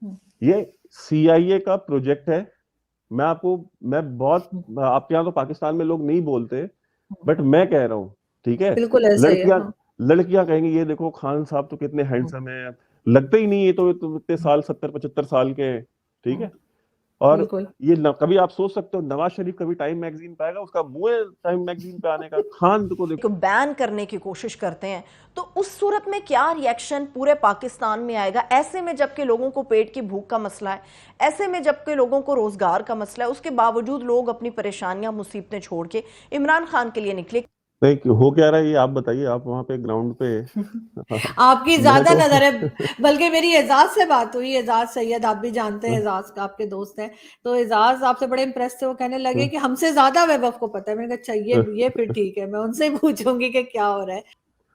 हम्म, ये CIA का project है। मैं बहुत, हम्म, आपके यहाँ तो पाकिस्तान में लोग नहीं बोलते, हम्म, बट मैं कह रहा हूँ, ठीक है। बिल्कुल ऐसा ही है। लड़कियां हाँ। लड़कियां कहेंगी ये देखो खान साहब तो कितने हम्म, हैंडसम है, लगते ही नहीं, ये तो इतने हम्म, साल 70 75 साल के हैं, ठीक हम्म, है। और बिल्कुल। ये कभी आप सोच सकते हो नवाज शरीफ कभी टाइम मैगजीन पे आएगा, उसका मुंह है टाइम मैगजीन पे आने का, खान को देखो। को बैन करने की कोशिश करते हैं तो उस सूरत में क्या रिएक्शन पूरे पाकिस्तान में आएगा? ऐसे में जबकि लोगों को पेट की भूख का मसला है, ऐसे में जबकि लोगों को रोजगार का मसला है, उसके बावजूद लोग अपनी परेशानियां मुसीबतें छोड़ के इमरान खान के लिए निकले। नहीं हो क्या रहा है ये आप बताइए, आप वहां पे ग्राउंड पे। आपकी मैं ज्यादा तो नजर है। बल्कि मेरी एजाज से बात हुई, एजाज सैयद आप भी जानते हैं, हाँ, एजाज का आपके दोस्त हैं। तो एजाज आपसे बड़े इंप्रेस थे, वो कहने लगे हाँ, कि हमसे ज्यादा वैभव को पता है। मैंने कहा चाहिए, हाँ। ये फिर ठीक है, मैं उनसे ही पूछूंगी कि क्या हो रहा है।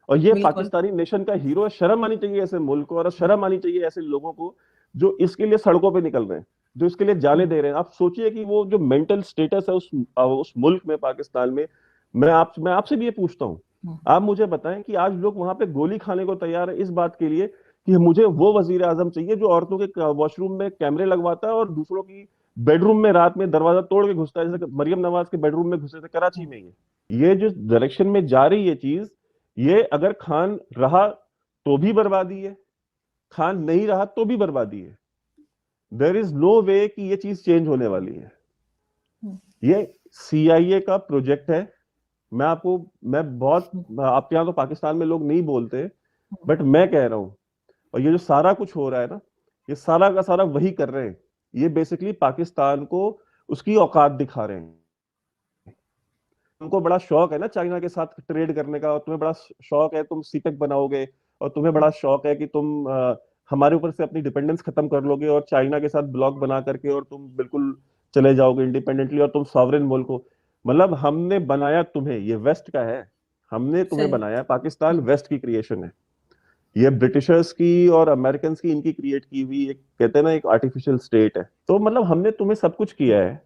और ये बिल्कुल। पाकिस्तानी नेशन का हीरो है, शर्म आनी चाहिए ऐसे मुल्क को, और शर्म आनी चाहिए ऐसे लोगों को जो इसके लिए सड़कों पे निकल रहे हैं, जो इसके लिए जाने हम्म, दे रहे हैं। आप सोचिए कि वो जो मेंटल स्टेटस है उस मुल्क में, पाकिस्तान में। मैं आपसे भी ये पूछता हूँ, हम्म, आप मुझे बताएं कि आज लोग वहां पे गोली खाने को तैयार है इस बात के लिए कि मुझे वो वजीर आजम चाहिए जो औरतों के वॉशरूम में कैमरे लगवाता है और दूसरों की बेडरूम में रात में दरवाजा तोड़ के घुसता है, जैसे कि मरियम नवाज के बेडरूम में घुसे थे कराची हम्म, में। ये जो डायरेक्शन में जा रही है चीज, ये अगर खान रहा तो भी बर्बादी है, खान नहीं रहा तो भी बर्बादी है। देर इज नो वे कि ये चीज चेंज होने वाली है। हम्म, ये CIA का प्रोजेक्ट है। मैं आपको मैं बहुत, हम्म, आपके यहाँ तो पाकिस्तान में लोग नहीं बोलते, हम्म, बट मैं कह रहा हूं। और ये जो सारा कुछ हो रहा है ना, ये सारा का सारा वही कर रहे हैं। ये बेसिकली पाकिस्तान को उसकी औकात दिखा रहे हैं। तुमको बड़ा शौक है ना चाइना के साथ ट्रेड करने का, और तुम्हें बड़ा शौक है तुम सीपेक बनाओगे, और तुम्हें बड़ा शौक है कि तुम हमारे ऊपर से अपनी डिपेंडेंस खत्म कर लोगे और चाइना के साथ ब्लॉक बना करके और तुम बिल्कुल चले जाओगे इंडिपेंडेंटली और तुम सॉवरेन मुल्क हो। मतलब हमने बनाया तुम्हें, ये वेस्ट का है, हमने तुम्हें सही। बनाया। पाकिस्तान हम्म, वेस्ट की क्रिएशन है। ये ब्रिटिशर्स की और अमेरिकन की, इनकी क्रिएट की हुई एक, कहते हैं ना, एक आर्टिफिशियल स्टेट है। तो मतलब हमने तुम्हें सब कुछ किया है।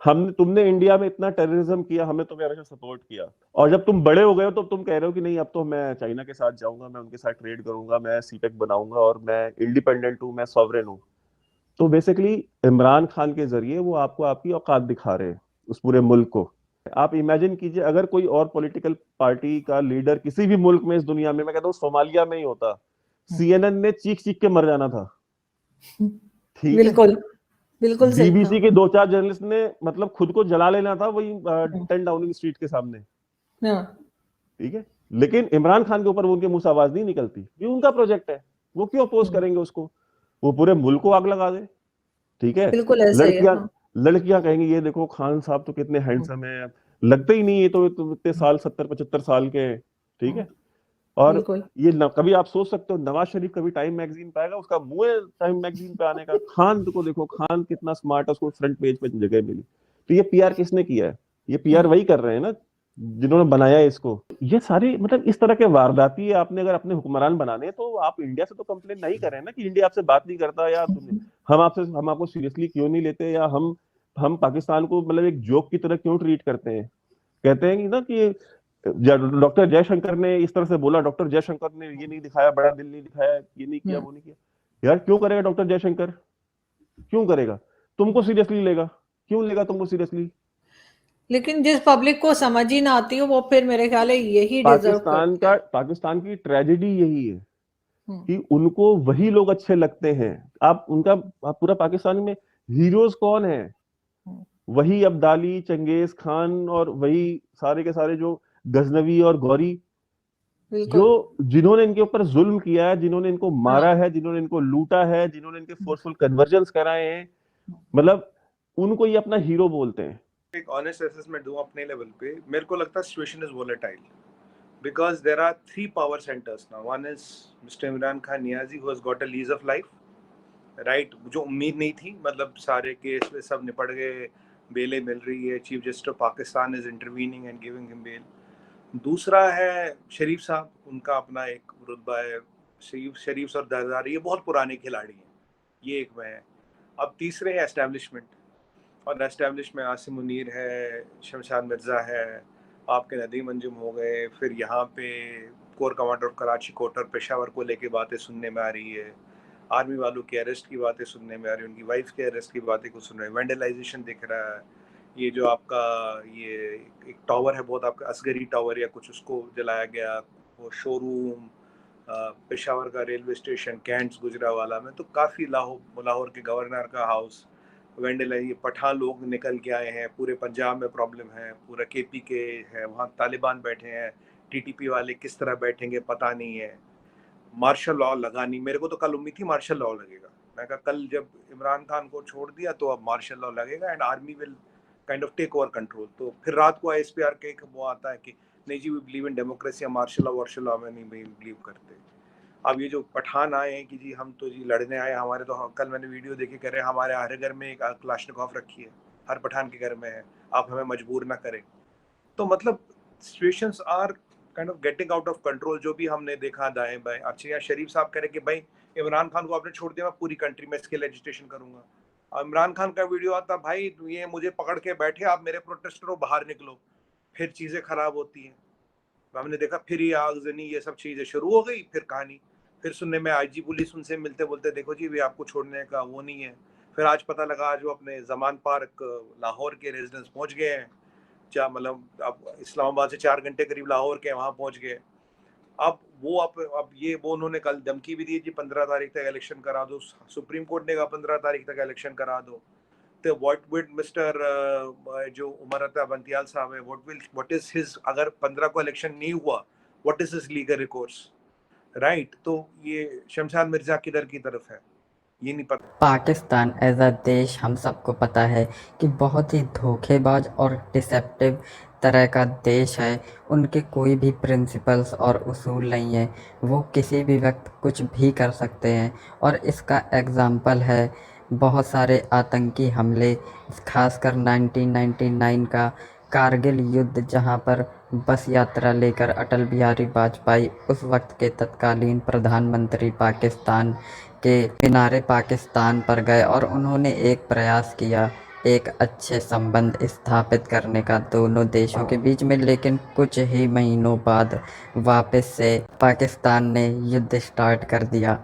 हमने तुमने इंडिया में इतना टेररिज्म किया, हमने तुम्हें हमेशा सपोर्ट किया। और जब तुम बड़े हो गए हो तो तुम कह रहे हो कि नहीं अब तो मैं चाइना के साथ जाऊंगा, मैं उनके साथ ट्रेड करूंगा, मैं सीपेक बनाऊंगा और मैं इंडिपेंडेंट हूं, मैं सॉवरेन हूं। तो हम्म, बेसिकली इमरान खान के जरिए वो आपको आपकी औकात दिखा रहे हैं उस पूरे मुल्क को। आप इमेजिन कीजिए अगर कोई और पॉलिटिकल पार्टी का लीडर किसी भी मुल्क में इस दुनिया में, मैं कहता हूँ सोमालिया में ही होता, हम्म, CNN ने चीख चीख के मर जाना था, ठीक है। बिल्कुल। बिल्कुल सही। हाँ। BBC के दो चार जर्नलिस्ट ने मतलब खुद को जला लेना था वही हम्म, 10 डाउनिंग स्ट्रीट के सामने, हाँ। ठीक है। लेकिन इमरान खान के ऊपर वो उनके मुंह से आवाज नहीं निकलती, ये उनका प्रोजेक्ट है, वो क्यों अपोज हम्म, करेंगे उसको। वो पूरे मुल्क को आग लगा दे, ठीक है। बिल्कुल ऐसा ही है। लड़कियां हाँ। लड़कियां कहेंगी ये देखो खान साहब तो कितने हम्म, हैंडसम है, लगते ही नहीं, ये तो इतने हम्म, साल 70 75 साल के हैं, ठीक हम्म, है। और बिल्कुल। ये कभी आप सोच सकते हो नवाज शरीफ कभी टाइम मैगजीन पे आएगा, उसका मुंह है टाइम मैगजीन पे आने का। खान को देखो, खान कितना स्मार्ट है, उसको फ्रंट पेज पे जगह मिली। तो ये PR किसने किया है? ये PR हम्म, वही कर रहे हैं ना जिन्होंने बनाया है इसको। ये सारे मतलब इस तरह के वारदाती है, आपने अगर अपने हुक्मरान बनाने हैं तो आप इंडिया से तो कंप्लेन नहीं करें ना कि इंडिया आपसे बात नहीं करता, या हम आपको सीरियसली क्यों नहीं लेते, या हम पाकिस्तान को मतलब एक जोक की तरह क्यों ट्रीट करते हैं। कहते हैं कि ना कि डॉक्टर जयशंकर ने इस तरह से बोला, डॉक्टर जयशंकर ने ये नहीं दिखाया, बड़ा दिल नहीं दिखाया, ये नहीं किया, हम्म, वो नहीं किया। यार क्यों करेगा डॉक्टर जयशंकर, क्यों करेगा? तुमको सीरियसली लेगा? क्यों लेगा तुमको सीरियसली? लेकिन जिस पब्लिक को समझ ही ना आती हो, वो फिर मेरे ख्याल है यही डिजर्व करती है। पाकिस्तान की ट्रेजेडी यही है हम्म, कि उनको वही लोग अच्छे लगते हैं। आप पूरा पाकिस्तान में हीरोज कौन है? हम्म, वही अब्दाली, चंगेज खान, और वही सारे के सारे जो गजनवी और गौरी, जो बिल्कुल। जिन्होंने इनके ऊपर जुल्म किया है, जिन्होंने इनको मारा हाँ। है, जिन्होंने इनको लूटा है, जिन्होंने इनके हम्म, फोर्सफुल कन्वर्जन्स कराए हैं, मतलब उनको ये अपना हीरो बोलते हैं। एक ऑनेस्ट असेसमेंट दूं अपने लेवल पे, मेरे को लगता है situation is volatile because there are three power centres now. One is mister Imran Khan Niazi who has got a lease of life, right, जो उम्मीद नहीं थी, मतलब सारे केस में सब निपट गए, बेलें मिल रही है, chief justice of Pakistan is intervening and giving him bail. दूसरा है शरीफ साहब, उनका अपना एक रुतबा है, शरीफ और दरदारी, ये बहुत पुराने खिलाड़ी हैं, ये एक में है। अब तीसरे है एस्टेब्लिशमेंट, और एस्टेब्लिश में आसिम मुनीर है, शमशाद मिर्ज़ा है, आपके नदीम अंजुम हो गए, फिर यहाँ पे कोर कमांडर ऑफ कराची कोटर पेशावर को लेके बातें सुनने में आ रही है। आर्मी वालों की अरेस्ट की बातें सुनने में आ रही है, उनकी वाइफ के अरेस्ट की बातें कुछ सुन रहे हैं, वेंडलाइजेशन दिख रहा है, ये जो आपका ये एक टावर है बहुत आपका असगरी टावर या कुछ, उसको जलाया गया, वो शोरूम, पेशावर का रेलवे स्टेशन, कैंट्स गुजरावाला में, तो काफ़ी लाहौर के गवर्नर का हाउस वेंडलाइज, ये पठान लोग निकल के आए हैं, पूरे पंजाब में प्रॉब्लम है, पूरा केपी के है, वहाँ तालिबान बैठे हैं, टीटीपी वाले किस तरह बैठेंगे पता नहीं है, मार्शल लॉ लगा नहीं। मेरे को तो कल उम्मीद थी मार्शल लॉ लगेगा, मैं कहा कल जब इमरान खान को छोड़ दिया तो अब मार्शल लॉ लगेगा and army will kind of take over control. तो फिर रात को ISPR के एक वो आता है कि नहीं जी we believe in democracy, martial law वार्शल लॉ में नहीं बिलीव करते। अब ये जो पठान आए हैं कि जी हम तो जी लड़ने आए, हमारे तो कल मैंने वीडियो देखे कह रहे हैं हमारे हर घर में एक क्लाशनिकोव रखी है, हर पठान के घर में है, आप हमें मजबूर ना करें। तो मतलब situations are kind of getting out of control, जो भी हमने देखा दाएं बाएं। अच्छा यहाँ शरीफ साहब कह रहे कि भाई इमरान खान को आपने छोड़ दिया, मैं पूरी कंट्री में इसके लेजिस्लेशन करूंगा। और इमरान खान का वीडियो आता, भाई ये मुझे पकड़ के बैठे, आप मेरे प्रोटेस्टरों बाहर निकलो, फिर चीजें खराब होती हैं। हमने देखा फिर ये आगजनी ये सब चीजें शुरू हो गई, फिर कहानी फिर सुनने में IG पुलिस उनसे मिलते बोलते देखो जी वे आपको छोड़ने का वो नहीं है। फिर आज पता लगा आज वो अपने जमान पार्क लाहौर के रेजिडेंस पहुंच गए हैं, क्या मतलब अब इस्लामाबाद से 4 घंटे करीब लाहौर के वहां पहुंच गए। अब वो उन्होंने कल धमकी भी दी जी 15 तारीख तक इलेक्शन करा दो, सुप्रीम कोर्ट ने कहा 15 तारीख तक इलेक्शन करा दो। तो व्हाट विल मिस्टर जो उमर अता बंतियाल साहब है, व्हाट इज हिज, अगर 15 को इलेक्शन नहीं हुआ what is his legal recourse, right? तो ये शमशाद मिर्जा किधर की तरफ है ये नहीं पता। पाकिस्तान एज अ देश हम सबको पता है कि बहुत ही धोखेबाज और डिसेप्टिव तरह का देश है। उनके कोई भी प्रिंसिपल्स और उसूल नहीं है, वो किसी भी वक्त कुछ भी कर सकते हैं। और इसका एग्ज़ाम्पल है बहुत सारे आतंकी हमले, खासकर 1999 का कारगिल युद्ध, जहां पर बस यात्रा लेकर अटल बिहारी वाजपेयी उस वक्त के तत्कालीन प्रधानमंत्री पाकिस्तान के किनारे पाकिस्तान पर गए और उन्होंने एक प्रयास किया एक अच्छे संबंध स्थापित करने का दोनों देशों के बीच में। लेकिन कुछ ही महीनों बाद वापस से पाकिस्तान ने युद्ध स्टार्ट कर दिया।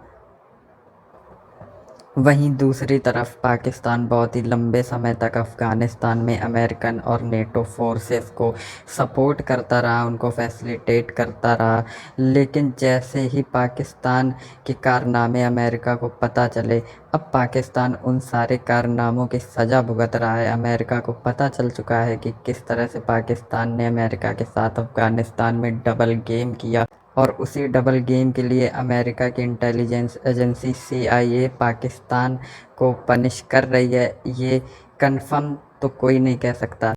वहीं दूसरी तरफ पाकिस्तान बहुत ही लंबे समय तक अफ़गानिस्तान में अमेरिकन और नेटो फोर्सेस को सपोर्ट करता रहा, उनको फैसिलिटेट करता रहा। लेकिन जैसे ही पाकिस्तान के कारनामे अमेरिका को पता चले, अब पाकिस्तान उन सारे कारनामों की सज़ा भुगत रहा है। अमेरिका को पता चल चुका है कि किस तरह से पाकिस्तान ने अमेरिका के साथ अफ़गानिस्तान में डबल गेम किया, और उसी डबल गेम के लिए अमेरिका की इंटेलिजेंस एजेंसी CIA पाकिस्तान को पनिश कर रही है। ये कंफर्म तो कोई नहीं कह सकता।